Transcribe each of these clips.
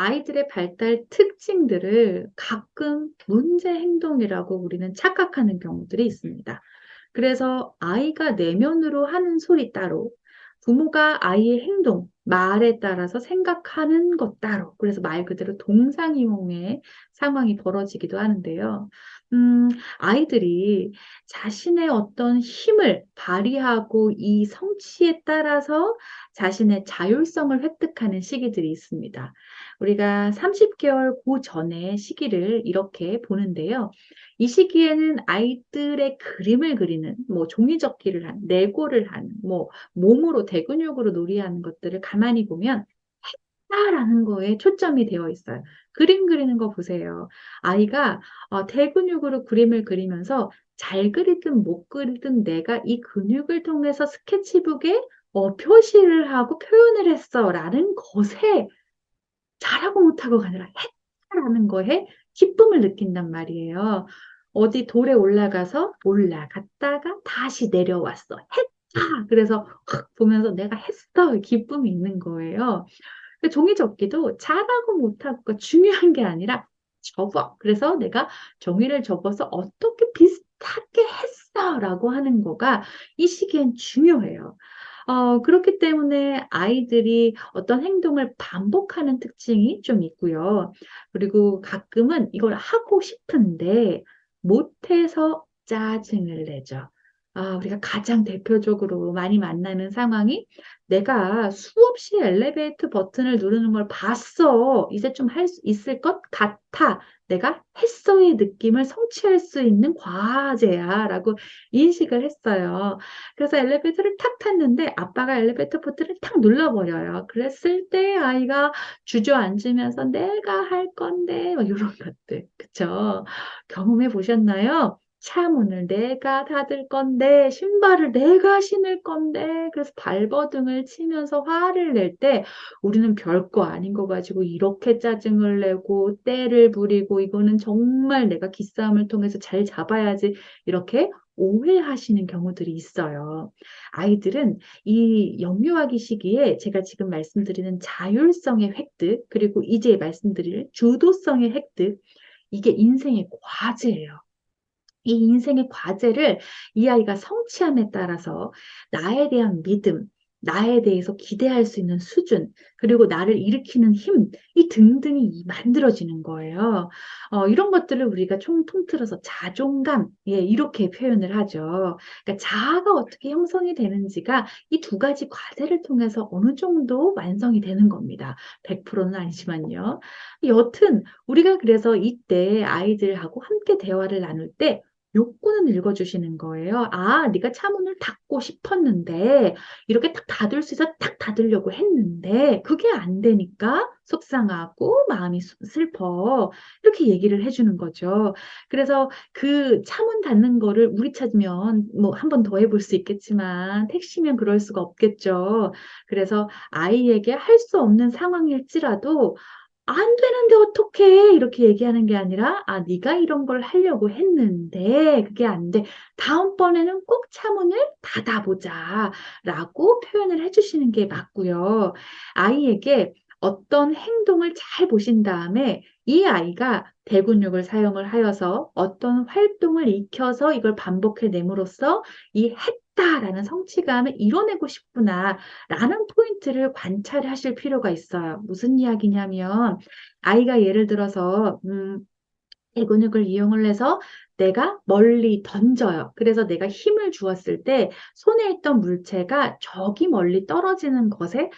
아이들의 발달 특징들을 가끔 문제 행동이라고 우리는 착각하는 경우들이 있습니다. 그래서 아이가 내면으로 하는 소리 따로, 부모가 아이의 행동, 말에 따라서 생각하는 것 따로, 그래서 말 그대로 동상이몽의 상황이 벌어지기도 하는데요. 음, 아이들이 자신의 어떤 힘을 발휘하고 이 성취에 따라서 자신의 자율성을 획득하는 시기들이 있습니다. 우리가 30개월 그 전의 시기를 이렇게 보는데요. 이 시기에는 아이들의 그림을 그리는, 뭐 종이접기를 하는, 레고를 하는, 뭐 몸으로 대근육으로 놀이하는 것들을 가만히 보면 했다라는 거에 초점이 되어 있어요. 그림 그리는 거 보세요. 아이가 대근육으로 그림을 그리면서 잘 그리든 못 그리든 내가 이 근육을 통해서 스케치북에 표시를 하고 표현을 했어라는 것에 잘하고 못하고가 아니라 했다라는 거에 기쁨을 느낀단 말이에요. 어디 돌에 올라가서 올라갔다가 다시 내려왔어. 했다. 그래서 확 보면서 내가 했어. 기쁨이 있는 거예요. 그 종이 접기도 잘하고 못하고가 중요한 게 아니라 접어. 그래서 내가 종이를 접어서 어떻게 비슷하게 했어라고 하는 거가 이 시기엔 중요해요. 그렇기 때문에 아이들이 어떤 행동을 반복하는 특징이 좀 있고요. 그리고 가끔은 이걸 하고 싶은데 못해서 짜증을 내죠. 우리가 가장 대표적으로 많이 만나는 상황이 내가 수없이 엘리베이터 버튼을 누르는 걸 봤어. 이제 좀 할 수 있을 것 같아. 내가 했어의 느낌을 성취할 수 있는 과제야. 라고 인식을 했어요. 그래서 엘리베이터를 탁 탔는데 아빠가 엘리베이터 버튼을 탁 눌러버려요. 그랬을 때 아이가 주저앉으면서 내가 할 건데 막 이런 것들. 그쵸? 경험해 보셨나요? 차 문을 내가 닫을 건데, 신발을 내가 신을 건데, 그래서 발버둥을 치면서 화를 낼 때, 우리는 별거 아닌 거 가지고 이렇게 짜증을 내고, 떼를 부리고, 이거는 정말 내가 기싸움을 통해서 잘 잡아야지, 이렇게 오해하시는 경우들이 있어요. 아이들은 이 영유아기 시기에 제가 지금 말씀드리는 자율성의 획득, 그리고 이제 말씀드릴 주도성의 획득, 이게 인생의 과제예요. 이 인생의 과제를 이 아이가 성취함에 따라서 나에 대한 믿음, 나에 대해서 기대할 수 있는 수준, 그리고 나를 일으키는 힘, 이 등등이 만들어지는 거예요. 이런 것들을 우리가 총 통틀어서 자존감, 예, 이렇게 표현을 하죠. 그러니까 자아가 어떻게 형성이 되는지가 이 두 가지 과제를 통해서 어느 정도 완성이 되는 겁니다. 100%는 아니지만요. 여튼 우리가 그래서 이때 아이들하고 함께 대화를 나눌 때 욕구는 읽어주시는 거예요. 네가 차문을 닫고 싶었는데, 이렇게 딱 닫을 수 있어 딱 닫으려고 했는데, 그게 안 되니까 속상하고 마음이 슬퍼. 이렇게 얘기를 해주는 거죠. 그래서 그 차문 닫는 거를 우리 찾으면 뭐 한 번 더 해볼 수 있겠지만, 택시면 그럴 수가 없겠죠. 그래서 아이에게 할 수 없는 상황일지라도 안 되는데 어떡해? 이렇게 얘기하는 게 아니라, 네가 이런 걸 하려고 했는데, 그게 안 돼. 다음번에는 꼭 차문을 닫아보자. 라고 표현을 해주시는 게 맞고요. 아이에게 어떤 행동을 잘 보신 다음에, 이 아이가 대근육을 사용을 하여서 어떤 활동을 익혀서 이걸 반복해 nem으로써 이 했다라는 성취감을 이뤄내고 싶구나. 라는 포인트를 관찰하실 필요가 있어요. 무슨 이야기냐면, 아이가 예를 들어서, 대근육을 이용을 해서 내가 멀리 던져요. 그래서 내가 힘을 주었을 때 손에 있던 물체가 저기 멀리 떨어지는 것에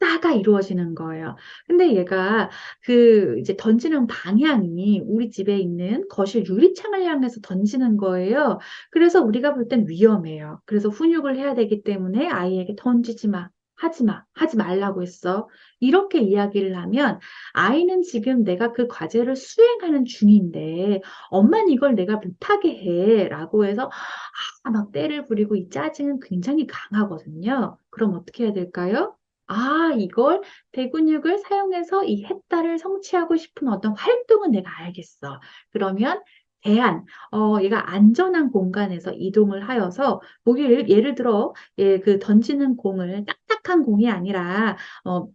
했다가 이루어지는 거예요. 근데 얘가 그 이제 던지는 방향이 우리 집에 있는 거실 유리창을 향해서 던지는 거예요. 그래서 우리가 볼 땐 위험해요. 그래서 훈육을 해야 되기 때문에 아이에게 던지지 마. 하지 마, 하지 말라고 했어. 이렇게 이야기를 하면 아이는 지금 내가 그 과제를 수행하는 중인데 엄마는 이걸 내가 못하게 해 라고 해서 막 떼를 부리고 이 짜증은 굉장히 강하거든요. 그럼 어떻게 해야 될까요? 이걸 대근육을 사용해서 이 했다를 성취하고 싶은 어떤 활동은 내가 알겠어. 그러면 얘가 안전한 공간에서 이동을 하여서, 예를 들어, 그 던지는 공을 딱딱한 공이 아니라,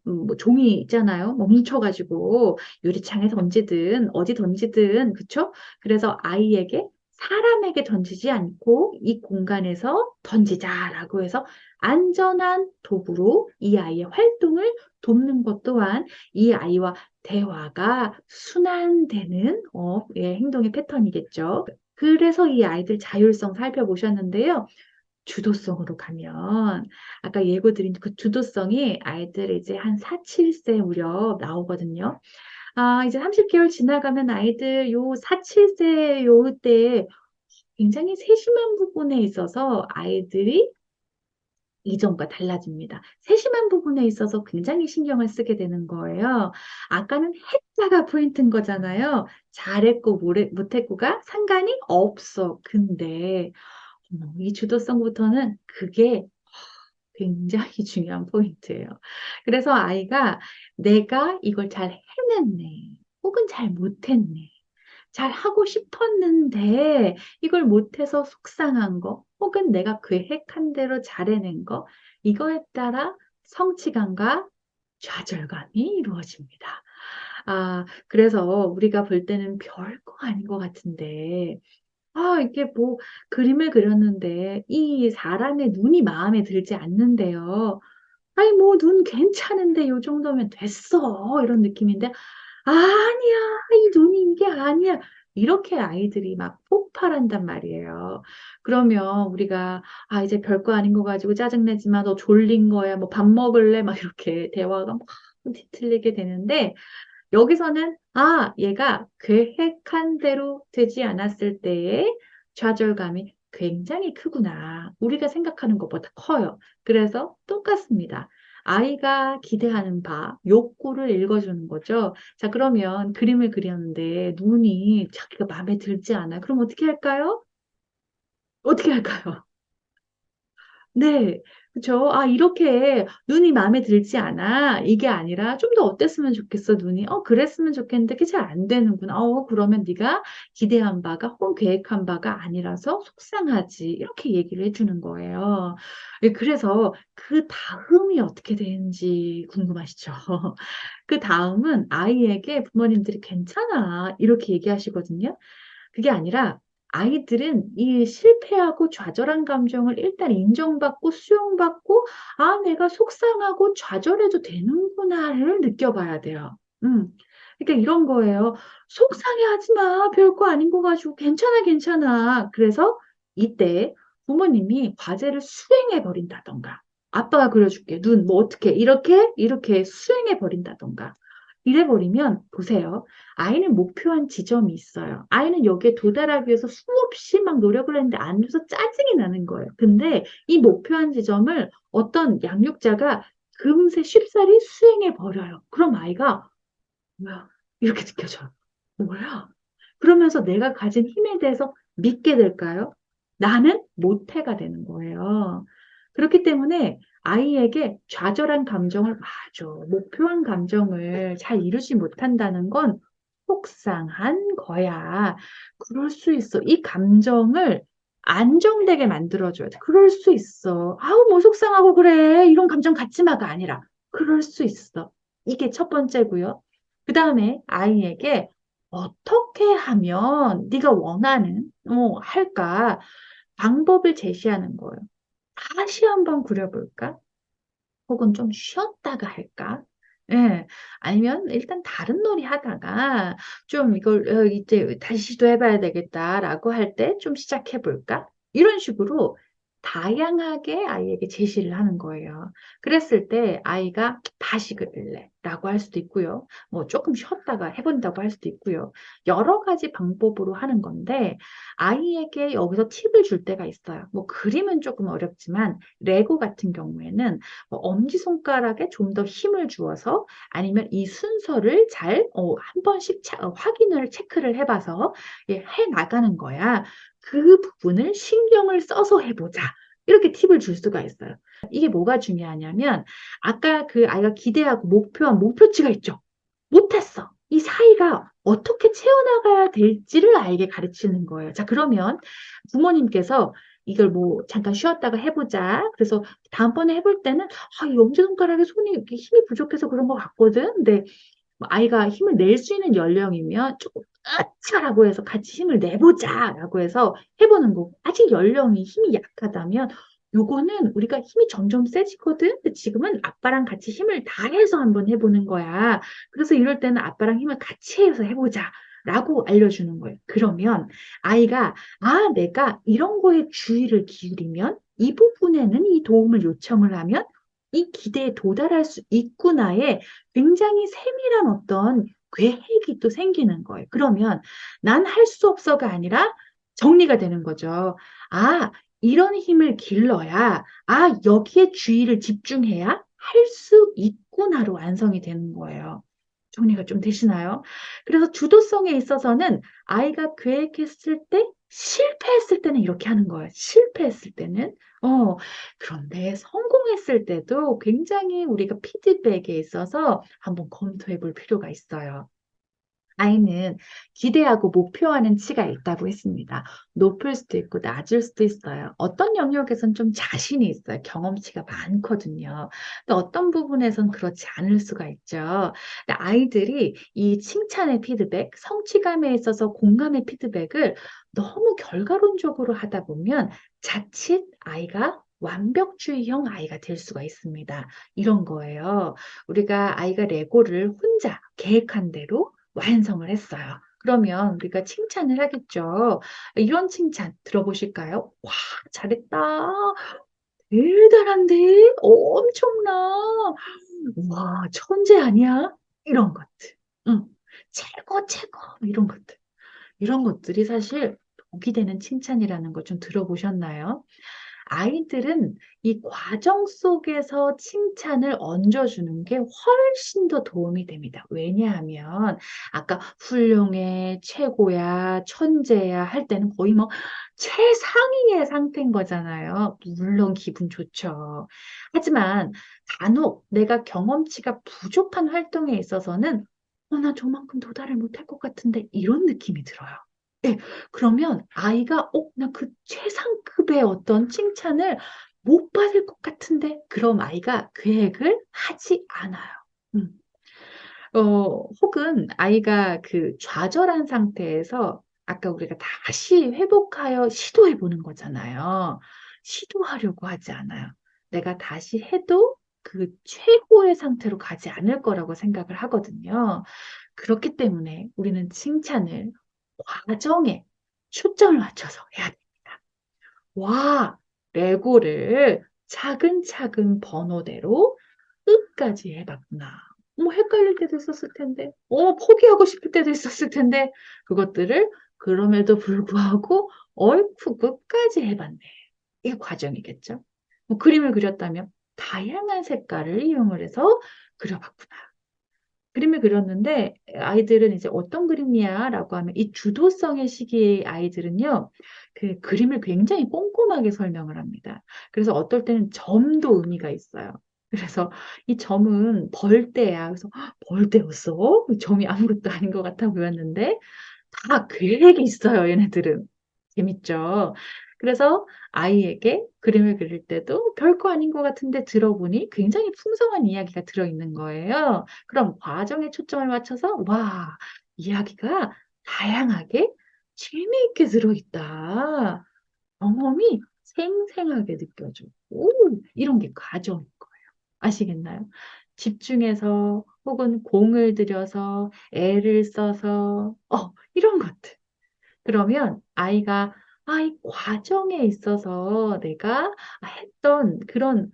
뭐 종이 있잖아요. 뭐 뭉쳐가지고, 유리창에 던지든, 어디 던지든, 그쵸? 그래서 아이에게, 사람에게 던지지 않고 이 공간에서 던지자라고 해서 안전한 도구로 이 아이의 활동을 돕는 것 또한 이 아이와 대화가 순환되는 행동의 패턴이겠죠. 그래서 이 아이들 자율성 살펴보셨는데요. 주도성으로 가면 아까 예고 드린 그 주도성이 아이들 이제 한 4, 7세 무렵 나오거든요. 이제 30개월 지나가면 아이들 요 4, 7세 요때 굉장히 세심한 부분에 있어서 아이들이 이전과 달라집니다. 세심한 부분에 있어서 굉장히 신경을 쓰게 되는 거예요. 아까는 했다가 포인트인 거잖아요. 잘했고 못했고가 상관이 없어. 근데 이 주도성부터는 그게 굉장히 중요한 포인트예요. 그래서 아이가 내가 이걸 잘 해냈네. 혹은 잘 못했네. 잘 하고 싶었는데 이걸 못해서 속상한 거, 혹은 내가 계획한 대로 잘 해낸 거, 이거에 따라 성취감과 좌절감이 이루어집니다. 그래서 우리가 볼 때는 별거 아닌 것 같은데, 이게 뭐 그림을 그렸는데 이 사람의 눈이 마음에 들지 않는데요. 아니, 뭐, 눈 괜찮은데, 요 정도면 됐어. 이런 느낌인데, 아니야. 이 눈이 이게 아니야. 이렇게 아이들이 막 폭발한단 말이에요. 그러면 우리가, 이제 별거 아닌 거 가지고 짜증내지 마. 너 졸린 거야. 뭐 밥 먹을래? 막 이렇게 대화가 막 뒤틀리게 되는데, 여기서는, 얘가 계획한 대로 되지 않았을 때의 좌절감이 굉장히 크구나. 우리가 생각하는 것보다 커요. 그래서 똑같습니다. 아이가 기대하는 바, 욕구를 읽어주는 거죠. 자, 그러면 그림을 그렸는데 눈이 자기가 마음에 들지 않아요. 그럼 어떻게 할까요? 어떻게 할까요? 네, 그쵸. 이렇게 눈이 마음에 들지 않아. 이게 아니라 좀 더 어땠으면 좋겠어, 눈이. 그랬으면 좋겠는데 그게 잘 안 되는구나. 그러면 네가 기대한 바가 혹은 계획한 바가 아니라서 속상하지. 이렇게 얘기를 해주는 거예요. 그래서 그 다음이 어떻게 되는지 궁금하시죠? 그 다음은 아이에게 부모님들이 괜찮아. 이렇게 얘기하시거든요. 그게 아니라 아이들은 이 실패하고 좌절한 감정을 일단 인정받고 수용받고, 내가 속상하고 좌절해도 되는구나를 느껴봐야 돼요. 그러니까 이런 거예요. 속상해하지 마. 별거 아닌 거 가지고 괜찮아, 괜찮아. 그래서 이때 부모님이 과제를 수행해 버린다던가, 아빠가 그려줄게. 눈, 뭐 어떻게, 이렇게 수행해 버린다던가. 이래 버리면 보세요. 아이는 목표한 지점이 있어요. 아이는 여기에 도달하기 위해서 수없이 막 노력을 했는데 안 돼서 짜증이 나는 거예요. 근데 이 목표한 지점을 어떤 양육자가 금세 쉽사리 수행해 버려요. 그럼 아이가 뭐야? 이렇게 느껴져요. 뭐야? 그러면서 내가 가진 힘에 대해서 믿게 될까요? 나는 못해가 되는 거예요. 그렇기 때문에 아이에게 좌절한 감정을, 맞아, 목표한 감정을 잘 이루지 못한다는 건 속상한 거야. 그럴 수 있어. 이 감정을 안정되게 만들어줘야 돼. 그럴 수 있어. 뭐 속상하고 그래. 이런 감정 갖지 마가 아니라, 그럴 수 있어. 이게 첫 번째고요. 그 다음에 아이에게 어떻게 하면 네가 원하는 할까 방법을 제시하는 거예요. 다시 한번 그려볼까? 혹은 좀 쉬었다가 할까? 예. 아니면 일단 다른 놀이 하다가 좀 이걸 이제 다시 시도해봐야 되겠다라고 할 때 좀 시작해볼까? 이런 식으로 다양하게 아이에게 제시를 하는 거예요. 그랬을 때 아이가 다시 그릴래 라고 할 수도 있고요. 뭐 조금 쉬었다가 해본다고 할 수도 있고요. 여러 가지 방법으로 하는 건데 아이에게 여기서 팁을 줄 때가 있어요. 뭐 그림은 조금 어렵지만 레고 같은 경우에는 뭐 엄지손가락에 좀 더 힘을 주어서 아니면 이 순서를 잘 한 번씩 확인을 체크를 해봐서 해 나가는 거야. 그 부분을 신경을 써서 해보자. 이렇게 팁을 줄 수가 있어요. 이게 뭐가 중요하냐면 아까 그 아이가 기대하고 목표한 목표치가 있죠. 못했어. 이 사이가 어떻게 채워나가야 될지를 알게 가르치는 거예요. 자, 그러면 부모님께서 이걸 뭐 잠깐 쉬었다가 해보자. 그래서 다음번에 해볼 때는 이 엄지손가락에 손이 이렇게 힘이 부족해서 그런 것 같거든. 근데 뭐 아이가 힘을 낼 수 있는 연령이면 조금 으차라고 해서 같이 힘을 내보자라고 해서 해보는 거고, 아직 연령이 힘이 약하다면 요거는 우리가 힘이 점점 세지거든. 근데 지금은 아빠랑 같이 힘을 다해서 한번 해보는 거야. 그래서 이럴 때는 아빠랑 힘을 같이 해서 해보자. 라고 알려주는 거예요. 그러면 아이가, 내가 이런 거에 주의를 기울이면 이 부분에는 이 도움을 요청을 하면 이 기대에 도달할 수 있구나에 굉장히 세밀한 어떤 계획이 또 생기는 거예요. 그러면 난 할 수 없어가 아니라 정리가 되는 거죠. 아, 이런 힘을 길러야, 여기에 주의를 집중해야 할 수 있구나로 완성이 되는 거예요. 정리가 좀 되시나요? 그래서 주도성에 있어서는 아이가 계획했을 때, 실패했을 때는 이렇게 하는 거예요. 실패했을 때는. 그런데 성공했을 때도 굉장히 우리가 피드백에 있어서 한번 검토해 볼 필요가 있어요. 아이는 기대하고 목표하는 치가 있다고 했습니다. 높을 수도 있고 낮을 수도 있어요. 어떤 영역에선 좀 자신이 있어요. 경험치가 많거든요. 또 어떤 부분에선 그렇지 않을 수가 있죠. 근데 아이들이 이 칭찬의 피드백, 성취감에 있어서 공감의 피드백을 너무 결과론적으로 하다 보면 자칫 아이가 완벽주의형 아이가 될 수가 있습니다. 이런 거예요. 우리가 아이가 레고를 혼자 계획한 대로 완성을 했어요. 그러면 우리가 칭찬을 하겠죠. 이런 칭찬 들어보실까요? 와, 잘했다. 대단한데? 엄청나. 와, 천재 아니야? 이런 것들. 응. 최고, 최고. 이런 것들. 이런 것들이 사실 독이 되는 칭찬이라는 걸 좀 들어보셨나요? 아이들은 이 과정 속에서 칭찬을 얹어주는 게 훨씬 더 도움이 됩니다. 왜냐하면 아까 훌륭해, 최고야, 천재야 할 때는 거의 뭐 최상위의 상태인 거잖아요. 물론 기분 좋죠. 하지만 간혹 내가 경험치가 부족한 활동에 있어서는 나 저만큼 도달을 못할 것 같은데 이런 느낌이 들어요. 예, 그러면 아이가, 나 그 최상급의 어떤 칭찬을 못 받을 것 같은데, 그럼 아이가 계획을 하지 않아요. 음. 혹은 아이가 그 좌절한 상태에서 아까 우리가 다시 회복하여 시도해 보는 거잖아요. 시도하려고 하지 않아요. 내가 다시 해도 그 최고의 상태로 가지 않을 거라고 생각을 하거든요. 그렇기 때문에 우리는 칭찬을 과정에 초점을 맞춰서 해야 됩니다. 와, 레고를 차근차근 번호대로 끝까지 해봤구나. 뭐 헷갈릴 때도 있었을 텐데, 포기하고 싶을 때도 있었을 텐데, 그것들을 그럼에도 불구하고 얼추 끝까지 해봤네. 이게 과정이겠죠. 뭐 그림을 그렸다면 다양한 색깔을 이용을 해서 그려봤구나. 그림을 그렸는데 아이들은 이제 어떤 그림이야? 라고 하면 이 주도성의 시기의 아이들은요, 그 그림을 굉장히 꼼꼼하게 설명을 합니다. 그래서 어떨 때는 점도 의미가 있어요. 그래서 이 점은 벌떼야. 그래서 벌떼였어? 점이 아무것도 아닌 것 같아 보였는데 다 계획이 있어요, 얘네들은. 재밌죠? 그래서 아이에게 그림을 그릴 때도 별거 아닌 것 같은데 들어보니 굉장히 풍성한 이야기가 들어있는 거예요. 그럼 과정에 초점을 맞춰서, 와, 이야기가 다양하게 재미있게 들어있다. 경험이 생생하게 느껴져. 오, 이런 게 과정인 거예요. 아시겠나요? 집중해서 혹은 공을 들여서 애를 써서 이런 것들. 그러면 아이가 이 과정에 있어서 내가 했던 그런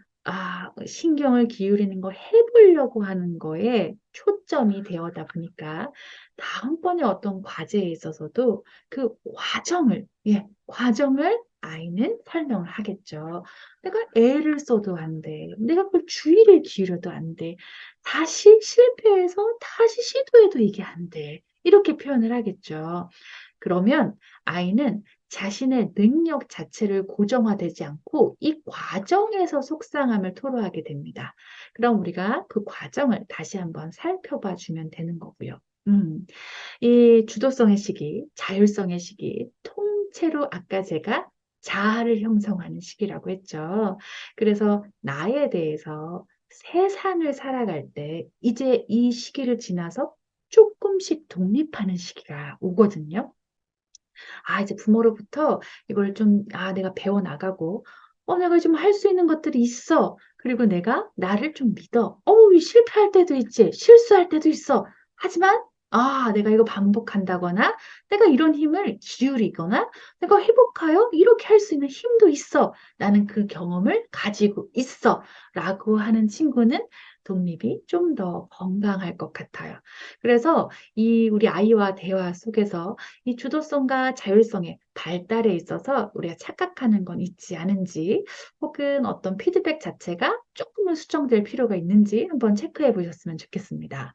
신경을 기울이는 거 해보려고 하는 거에 초점이 되어다 보니까 다음번에 어떤 과제에 있어서도 그 과정을 아이는 설명을 하겠죠. 내가 애를 써도 안 돼. 내가 그걸 주의를 기울여도 안 돼. 다시 실패해서 다시 시도해도 이게 안 돼. 이렇게 표현을 하겠죠. 그러면 아이는 자신의 능력 자체를 고정화되지 않고 이 과정에서 속상함을 토로하게 됩니다. 그럼 우리가 그 과정을 다시 한번 살펴봐 주면 되는 거고요. 음. 이 주도성의 시기, 자율성의 시기, 통째로 아까 제가 자아를 형성하는 시기라고 했죠. 그래서 나에 대해서 세상을 살아갈 때 이제 이 시기를 지나서 조금씩 독립하는 시기가 오거든요. 이제 부모로부터 이걸 좀, 내가 배워나가고, 내가 좀 할 수 있는 것들이 있어. 그리고 내가 나를 좀 믿어. 실패할 때도 있지. 실수할 때도 있어. 하지만, 내가 이거 반복한다거나, 내가 이런 힘을 기울이거나, 내가 회복하여 이렇게 할 수 있는 힘도 있어. 나는 그 경험을 가지고 있어. 라고 하는 친구는 독립이 좀 더 건강할 것 같아요. 그래서 이 우리 아이와 대화 속에서 이 주도성과 자율성의 발달에 있어서 우리가 착각하는 건 있지 않은지, 혹은 어떤 피드백 자체가 조금은 수정될 필요가 있는지 한번 체크해 보셨으면 좋겠습니다.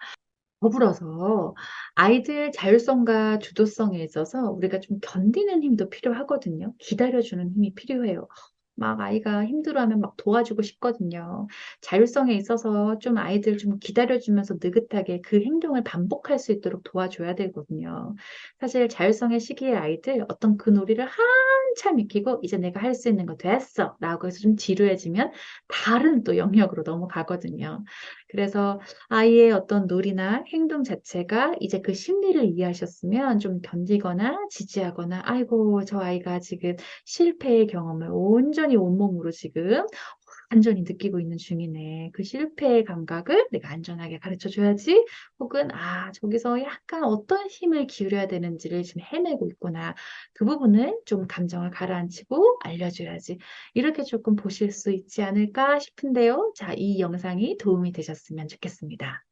더불어서 아이들 자율성과 주도성에 있어서 우리가 좀 견디는 힘도 필요하거든요. 기다려주는 힘이 필요해요. 막 아이가 힘들어하면 막 도와주고 싶거든요. 자율성에 있어서 좀 아이들 좀 기다려주면서 느긋하게 그 행동을 반복할 수 있도록 도와줘야 되거든요. 사실 자율성의 시기의 아이들 어떤 그 놀이를 한참 익히고 이제 내가 할 수 있는 거 됐어 라고 해서 좀 지루해지면 다른 또 영역으로 넘어가거든요. 그래서 아이의 어떤 놀이나 행동 자체가 이제 그 심리를 이해하셨으면 좀 견디거나 지지하거나, 아이고, 저 아이가 지금 실패의 경험을 온전히 온몸으로 지금 완전히 느끼고 있는 중이네. 그 실패의 감각을 내가 안전하게 가르쳐 줘야지. 혹은, 저기서 약간 어떤 힘을 기울여야 되는지를 지금 헤매고 있구나. 그 부분을 좀 감정을 가라앉히고 알려줘야지. 이렇게 조금 보실 수 있지 않을까 싶은데요. 자, 이 영상이 도움이 되셨으면 좋겠습니다.